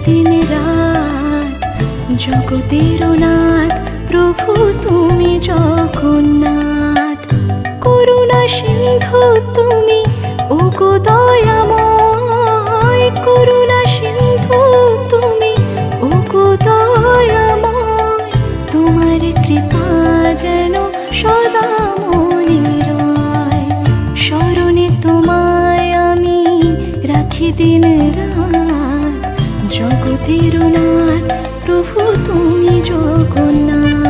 দিন রাত জগতের নাথ প্রভু তুমি জগন্নাথ। করুণা সিন্ধু তুমি ওগো দয়াময়, করুণা সিন্ধু তুমি ওগো দয়াময়। তোমার কৃপা যেন সদা মনে রয়, স্মরণে তোমায় আমি রাখি দিন রাত। জগতের নাথ প্রভু তুমি জগন্নাথ।